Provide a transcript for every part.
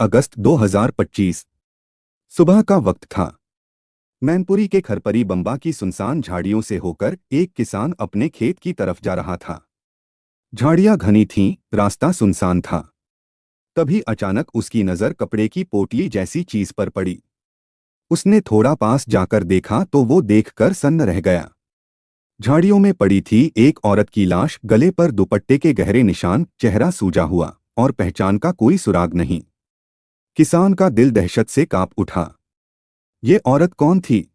अगस्त 2025 सुबह का वक्त था। मैनपुरी के खरपरी बंबा की सुनसान झाड़ियों से होकर एक किसान अपने खेत की तरफ जा रहा था। झाड़ियां घनी थीं, रास्ता सुनसान था। तभी अचानक उसकी नज़र कपड़े की पोटली जैसी चीज पर पड़ी। उसने थोड़ा पास जाकर देखा तो वो देखकर सन्न रह गया। झाड़ियों में पड़ी थी एक औरत की लाश, गले पर दुपट्टे के गहरे निशान, चेहरा सूजा हुआ और पहचान का कोई सुराग नहीं। किसान का दिल दहशत से कांप उठा। ये औरत कौन थी?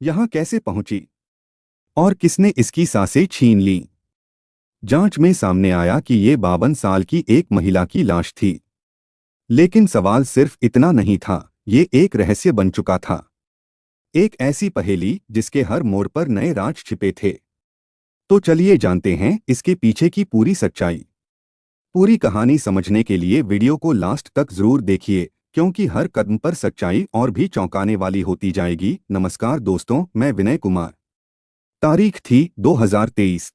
यहाँ कैसे पहुंची? और किसने इसकी सांसें छीन लीं? जांच में सामने आया कि ये 52 साल की एक महिला की लाश थी। लेकिन सवाल सिर्फ इतना नहीं था, ये एक रहस्य बन चुका था। एक ऐसी पहेली जिसके हर मोड़ पर नए राज छिपे थे। तो चलिए जानते हैं इसके पीछे की पूरी सच्चाई। पूरी कहानी समझने के लिए वीडियो को लास्ट तक जरूर देखिए, क्योंकि हर कदम पर सच्चाई और भी चौंकाने वाली होती जाएगी। नमस्कार दोस्तों, मैं विनय कुमार। तारीख थी 2023।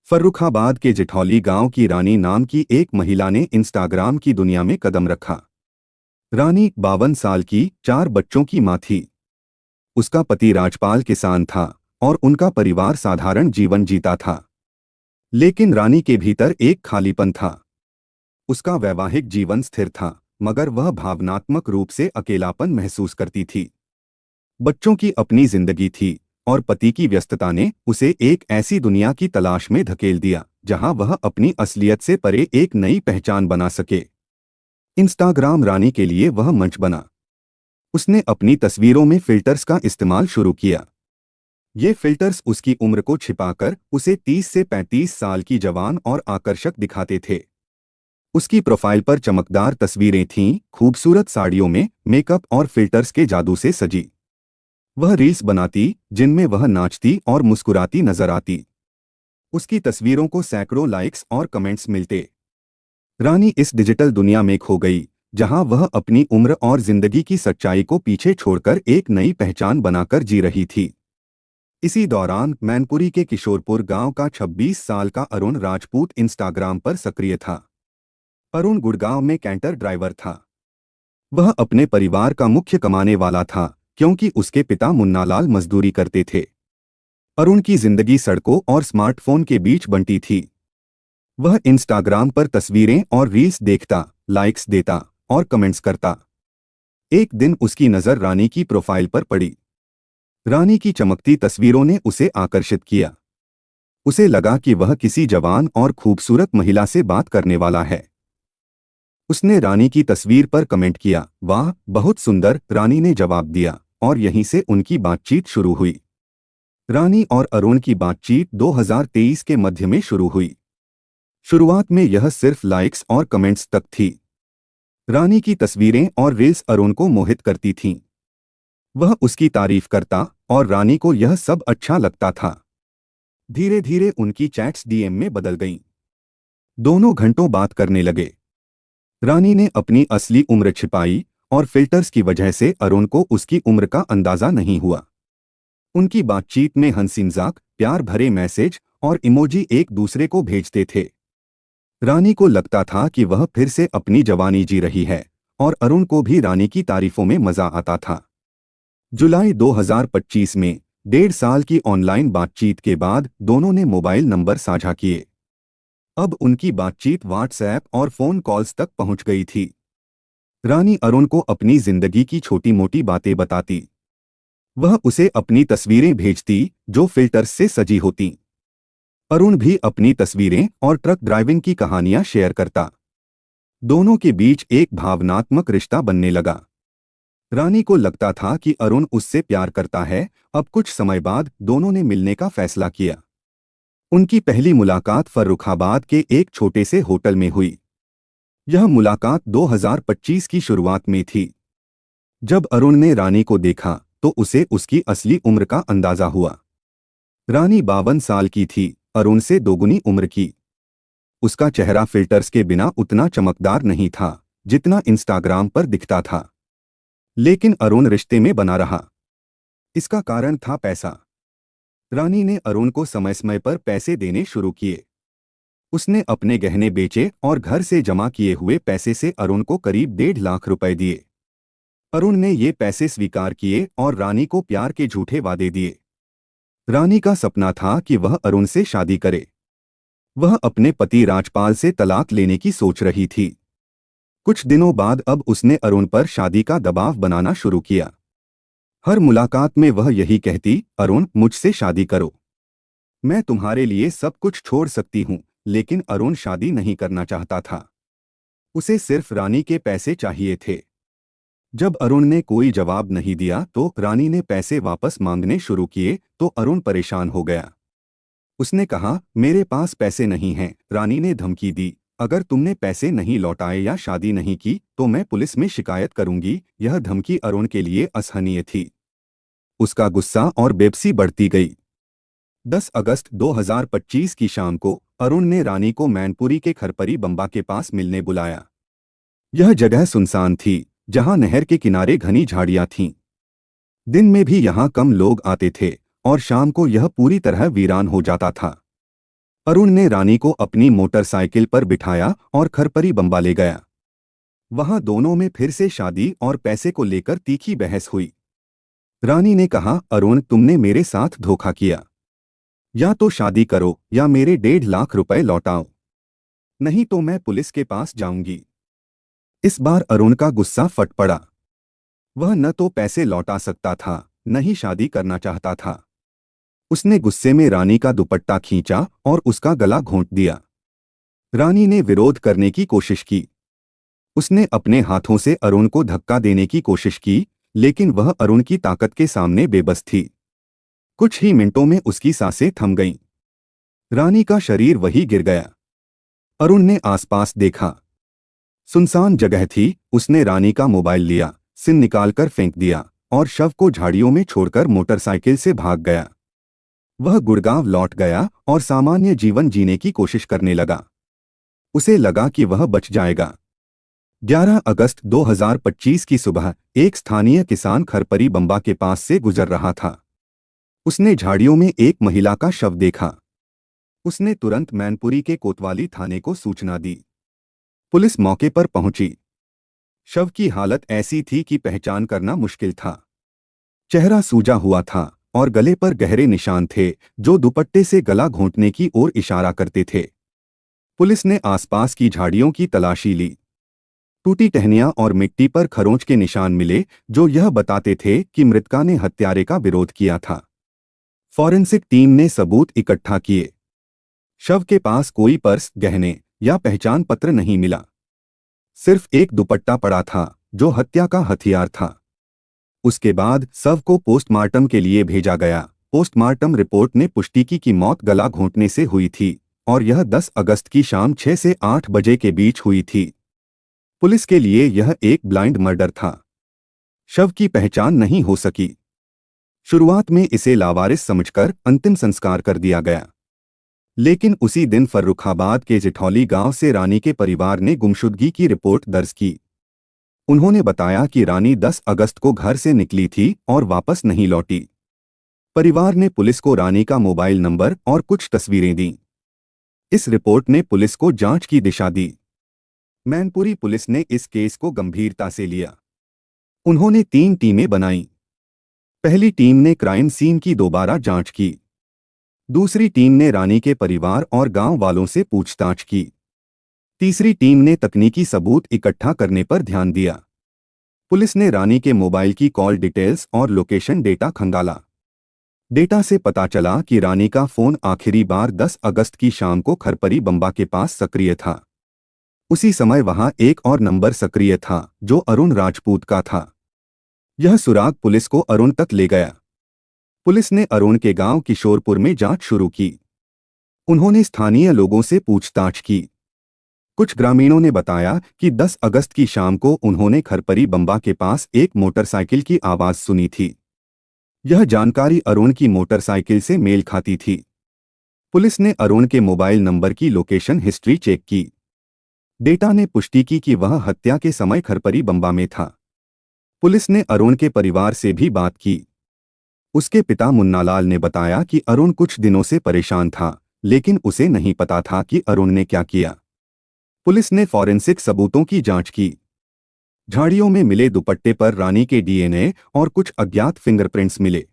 फर्रुखाबाद के जिठौली गांव की रानी नाम की एक महिला ने इंस्टाग्राम की दुनिया में कदम रखा। रानी 52 साल की, 4 बच्चों की मां थी। उसका पति राजपाल किसान था और उनका परिवार साधारण जीवन जीता था। लेकिन रानी के भीतर एक खालीपन था। उसका वैवाहिक जीवन स्थिर था, मगर वह भावनात्मक रूप से अकेलापन महसूस करती थी। बच्चों की अपनी जिंदगी थी और पति की व्यस्तता ने उसे एक ऐसी दुनिया की तलाश में धकेल दिया जहां वह अपनी असलियत से परे एक नई पहचान बना सके। इंस्टाग्राम रानी के लिए वह मंच बना। उसने अपनी तस्वीरों में फिल्टर्स का इस्तेमाल शुरू किया। ये फिल्टर्स उसकी उम्र को छिपाकर उसे 30 से 35 साल की जवान और आकर्षक दिखाते थे। उसकी प्रोफाइल पर चमकदार तस्वीरें थीं, खूबसूरत साड़ियों में, मेकअप और फिल्टर्स के जादू से सजी। वह रील्स बनाती जिनमें वह नाचती और मुस्कुराती नजर आती। उसकी तस्वीरों को सैकड़ों लाइक्स और कमेंट्स मिलते। रानी इस डिजिटल दुनिया में खो गई, जहां वह अपनी उम्र और जिंदगी की सच्चाई को पीछे छोड़कर एक नई पहचान बनाकर जी रही थी। इसी दौरान मैनपुरी के किशोरपुर गांव का 26 साल का अरुण राजपूत इंस्टाग्राम पर सक्रिय था। अरुण गुड़गांव में कैंटर ड्राइवर था। वह अपने परिवार का मुख्य कमाने वाला था, क्योंकि उसके पिता मुन्नालाल मजदूरी करते थे। अरुण की जिंदगी सड़कों और स्मार्टफोन के बीच बंटी थी। वह इंस्टाग्राम पर तस्वीरें और रील्स देखता, लाइक्स देता और कमेंट्स करता। एक दिन उसकी नज़र रानी की प्रोफाइल पर पड़ी। रानी की चमकती तस्वीरों ने उसे आकर्षित किया। उसे लगा कि वह किसी जवान और खूबसूरत महिला से बात करने वाला है। उसने रानी की तस्वीर पर कमेंट किया, वाह, बहुत सुंदर। रानी ने जवाब दिया और यहीं से उनकी बातचीत शुरू हुई। रानी और अरुण की बातचीत 2023 के मध्य में शुरू हुई। शुरुआत में यह सिर्फ लाइक्स और कमेंट्स तक थी। रानी की तस्वीरें और रील्स अरुण को मोहित करती थीं। वह उसकी तारीफ करता और रानी को यह सब अच्छा लगता था। धीरे धीरे उनकी चैट्स डीएम में बदल गईं। दोनों घंटों बात करने लगे। रानी ने अपनी असली उम्र छिपाई और फिल्टर्स की वजह से अरुण को उसकी उम्र का अंदाजा नहीं हुआ। उनकी बातचीत में हंसी मजाक, प्यार भरे मैसेज और इमोजी एक दूसरे को भेजते थे। रानी को लगता था कि वह फिर से अपनी जवानी जी रही है और अरुण को भी रानी की तारीफों में मजा आता था। जुलाई 2025 में 1.5 साल की ऑनलाइन बातचीत के बाद दोनों ने मोबाइल नंबर साझा किए। अब उनकी बातचीत व्हाट्सएप और फोन कॉल्स तक पहुंच गई थी। रानी अरुण को अपनी जिंदगी की छोटी मोटी बातें बताती। वह उसे अपनी तस्वीरें भेजती जो फिल्टर्स से सजी होती। अरुण भी अपनी तस्वीरें और ट्रक ड्राइविंग की कहानियां शेयर करता। दोनों के बीच एक भावनात्मक रिश्ता बनने लगा। रानी को लगता था कि अरुण उससे प्यार करता है। अब कुछ समय बाद दोनों ने मिलने का फैसला किया। उनकी पहली मुलाकात फर्रुखाबाद के एक छोटे से होटल में हुई। यह मुलाकात 2025 की शुरुआत में थी। जब अरुण ने रानी को देखा तो उसे उसकी असली उम्र का अंदाजा हुआ। रानी 52 साल की थी, अरुण से दोगुनी उम्र की। उसका चेहरा फिल्टर्स के बिना उतना चमकदार नहीं था जितना इंस्टाग्राम पर दिखता था। लेकिन अरुण रिश्ते में बना रहा। इसका कारण था पैसा। रानी ने अरुण को समय समय पर पैसे देने शुरू किए। उसने अपने गहने बेचे और घर से जमा किए हुए पैसे से अरुण को करीब 1.5 लाख रुपए दिए। अरुण ने ये पैसे स्वीकार किए और रानी को प्यार के झूठे वादे दिए। रानी का सपना था कि वह अरुण से शादी करे। वह अपने पति राजपाल से तलाक लेने की सोच रही थी। कुछ दिनों बाद अब उसने अरुण पर शादी का दबाव बनाना शुरू किया। हर मुलाकात में वह यही कहती, अरुण मुझसे शादी करो, मैं तुम्हारे लिए सब कुछ छोड़ सकती हूँ। लेकिन अरुण शादी नहीं करना चाहता था। उसे सिर्फ रानी के पैसे चाहिए थे। जब अरुण ने कोई जवाब नहीं दिया तो रानी ने पैसे वापस मांगने शुरू किए तो अरुण परेशान हो गया। उसने कहा, मेरे पास पैसे नहीं हैं। रानी ने धमकी दी, अगर तुमने पैसे नहीं लौटाए या शादी नहीं की तो मैं पुलिस में शिकायत करूंगी। यह धमकी अरुण के लिए असहनीय थी। उसका गुस्सा और बेबसी बढ़ती गई। 10 अगस्त 2025 की शाम को अरुण ने रानी को मैनपुरी के खरपरी बंबा के पास मिलने बुलाया। यह जगह सुनसान थी, जहां नहर के किनारे घनी झाड़ियां थीं। दिन में भी यहां कम लोग आते थे और शाम को यह पूरी तरह वीरान हो जाता था। अरुण ने रानी को अपनी मोटरसाइकिल पर बिठाया और खरपरी बंबा ले गया। वहां दोनों में फिर से शादी और पैसे को लेकर तीखी बहस हुई। रानी ने कहा, अरुण तुमने मेरे साथ धोखा किया। या तो शादी करो या मेरे 1.5 लाख रुपए लौटाओ, नहीं तो मैं पुलिस के पास जाऊंगी। इस बार अरुण का गुस्सा फट पड़ा। वह न तो पैसे लौटा सकता था, न ही शादी करना चाहता था। उसने गुस्से में रानी का दुपट्टा खींचा और उसका गला घोंट दिया। रानी ने विरोध करने की कोशिश की। उसने अपने हाथों से अरुण को धक्का देने की कोशिश की, लेकिन वह अरुण की ताकत के सामने बेबस थी। कुछ ही मिनटों में उसकी सांसें थम गईं। रानी का शरीर वहीं गिर गया। अरुण ने आसपास देखा। सुनसान जगह थी। उसने रानी का मोबाइल लिया, सिम निकालकर फेंक दिया और शव को झाड़ियों में छोड़कर मोटरसाइकिल से भाग गया। वह गुड़गांव लौट गया और सामान्य जीवन जीने की कोशिश करने लगा। उसे लगा कि वह बच जाएगा। 11 अगस्त 2025 की सुबह एक स्थानीय किसान खरपरी बंबा के पास से गुजर रहा था। उसने झाड़ियों में एक महिला का शव देखा। उसने तुरंत मैनपुरी के कोतवाली थाने को सूचना दी। पुलिस मौके पर पहुंची। शव की हालत ऐसी थी कि पहचान करना मुश्किल था। चेहरा सूजा हुआ था और गले पर गहरे निशान थे जो दुपट्टे से गला घोंटने की ओर इशारा करते थे। पुलिस ने आसपास की झाड़ियों की तलाशी ली। टूटी टहनियां और मिट्टी पर खरोंच के निशान मिले जो यह बताते थे कि मृतका ने हत्यारे का विरोध किया था। फॉरेंसिक टीम ने सबूत इकट्ठा किए। शव के पास कोई पर्स, गहने या पहचान पत्र नहीं मिला। सिर्फ एक दुपट्टा पड़ा था जो हत्या का हथियार था। उसके बाद शव को पोस्टमार्टम के लिए भेजा गया। पोस्टमार्टम रिपोर्ट ने पुष्टि की कि मौत गला घोंटने से हुई थी और यह 10 अगस्त की शाम 6 से 8 बजे के बीच हुई थी। पुलिस के लिए यह एक ब्लाइंड मर्डर था। शव की पहचान नहीं हो सकी। शुरुआत में इसे लावारिस समझकर अंतिम संस्कार कर दिया गया, लेकिन उसी दिन फर्रुखाबाद के जिठौली गांव से रानी के परिवार ने गुमशुदगी की रिपोर्ट दर्ज की। उन्होंने बताया कि रानी 10 अगस्त को घर से निकली थी और वापस नहीं लौटी। परिवार ने पुलिस को रानी का मोबाइल नंबर और कुछ तस्वीरें दीं। इस रिपोर्ट ने पुलिस को जांच की दिशा दी। मैनपुरी पुलिस ने इस केस को गंभीरता से लिया। उन्होंने 3 टीमें बनाईं। पहली टीम ने क्राइम सीन की दोबारा जांच की। दूसरी टीम ने रानी के परिवार और गांव वालों से पूछताछ की। तीसरी टीम ने तकनीकी सबूत इकट्ठा करने पर ध्यान दिया। पुलिस ने रानी के मोबाइल की कॉल डिटेल्स और लोकेशन डेटा खंगाला। डेटा से पता चला कि रानी का फोन आखिरी बार 10 अगस्त की शाम को खरपरी बंबा के पास सक्रिय था। उसी समय वहां एक और नंबर सक्रिय था जो अरुण राजपूत का था। यह सुराग पुलिस को अरुण तक ले गया। पुलिस ने अरुण के गांव किशोरपुर में जांच शुरू की। उन्होंने स्थानीय लोगों से पूछताछ की। कुछ ग्रामीणों ने बताया कि 10 अगस्त की शाम को उन्होंने खरपरी बंबा के पास एक मोटरसाइकिल की आवाज सुनी थी। यह जानकारी अरुण की मोटरसाइकिल से मेल खाती थी। पुलिस ने अरुण के मोबाइल नंबर की लोकेशन हिस्ट्री चेक की। डेटा ने पुष्टि की कि वह हत्या के समय खरपरी बंबा में था। पुलिस ने अरुण के परिवार से भी बात की। उसके पिता मुन्नालाल ने बताया कि अरुण कुछ दिनों से परेशान था, लेकिन उसे नहीं पता था कि अरुण ने क्या किया। पुलिस ने फॉरेंसिक सबूतों की जांच की। झाड़ियों में मिले दुपट्टे पर रानी के डीएनए और कुछ अज्ञात फिंगरप्रिंट्स मिले।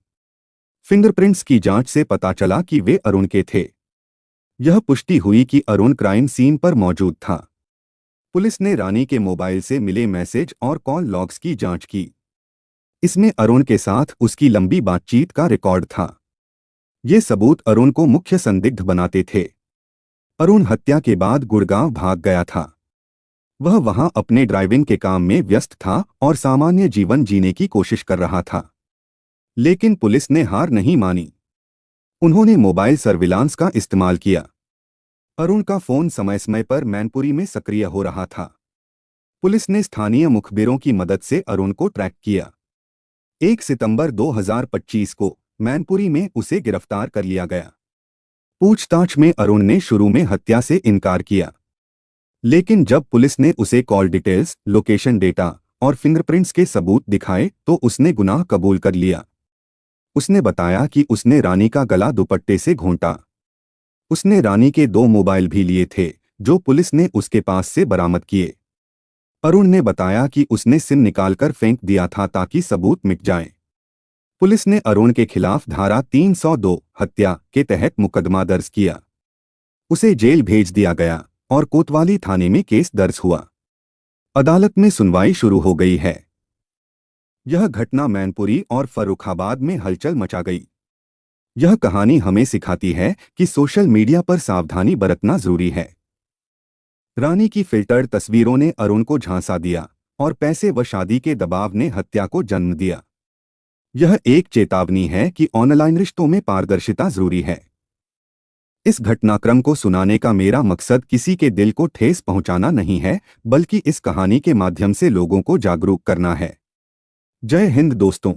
फिंगरप्रिंट्स की जांच से पता चला कि वे अरुण के थे। यह पुष्टि हुई कि अरुण क्राइम सीन पर मौजूद था। पुलिस ने रानी के मोबाइल से मिले मैसेज और कॉल लॉग्स की जांच की। इसमें अरुण के साथ उसकी लंबी बातचीत का रिकॉर्ड था। ये सबूत अरुण को मुख्य संदिग्ध बनाते थे। अरुण हत्या के बाद गुड़गांव भाग गया था। वह वहां अपने ड्राइविंग के काम में व्यस्त था और सामान्य जीवन जीने की कोशिश कर रहा था। लेकिन पुलिस ने हार नहीं मानी। उन्होंने मोबाइल सर्विलांस का इस्तेमाल किया। अरुण का फोन समय समय पर मैनपुरी में सक्रिय हो रहा था। पुलिस ने स्थानीय मुखबिरों की मदद से अरुण को ट्रैक किया। 1 सितंबर 2025 को मैनपुरी में उसे गिरफ्तार कर लिया गया। पूछताछ में अरुण ने शुरू में हत्या से इनकार किया, लेकिन जब पुलिस ने उसे कॉल डिटेल्स, लोकेशन डेटा और फिंगरप्रिंट्स के सबूत दिखाए तो उसने गुनाह कबूल कर लिया। उसने बताया कि उसने रानी का गला दुपट्टे से घोंटा। उसने रानी के 2 मोबाइल भी लिए थे, जो पुलिस ने उसके पास से बरामद किए। अरुण ने बताया कि उसने सिम निकालकर फेंक दिया था ताकि सबूत मिट जाएं। पुलिस ने अरुण के खिलाफ धारा 302 हत्या के तहत मुकदमा दर्ज किया। उसे जेल भेज दिया गया और कोतवाली थाने में केस दर्ज हुआ। अदालत में सुनवाई शुरू हो गई है। यह घटना मैनपुरी और फर्रुखाबाद में हलचल मचा गई। यह कहानी हमें सिखाती है कि सोशल मीडिया पर सावधानी बरतना जरूरी है। रानी की फिल्टर्ड तस्वीरों ने अरुण को झांसा दिया और पैसे व शादी के दबाव ने हत्या को जन्म दिया। यह एक चेतावनी है कि ऑनलाइन रिश्तों में पारदर्शिता जरूरी है। इस घटनाक्रम को सुनाने का मेरा मकसद किसी के दिल को ठेस पहुंचाना नहीं है, बल्कि इस कहानी के माध्यम से लोगों को जागरूक करना है। जय हिंद दोस्तों।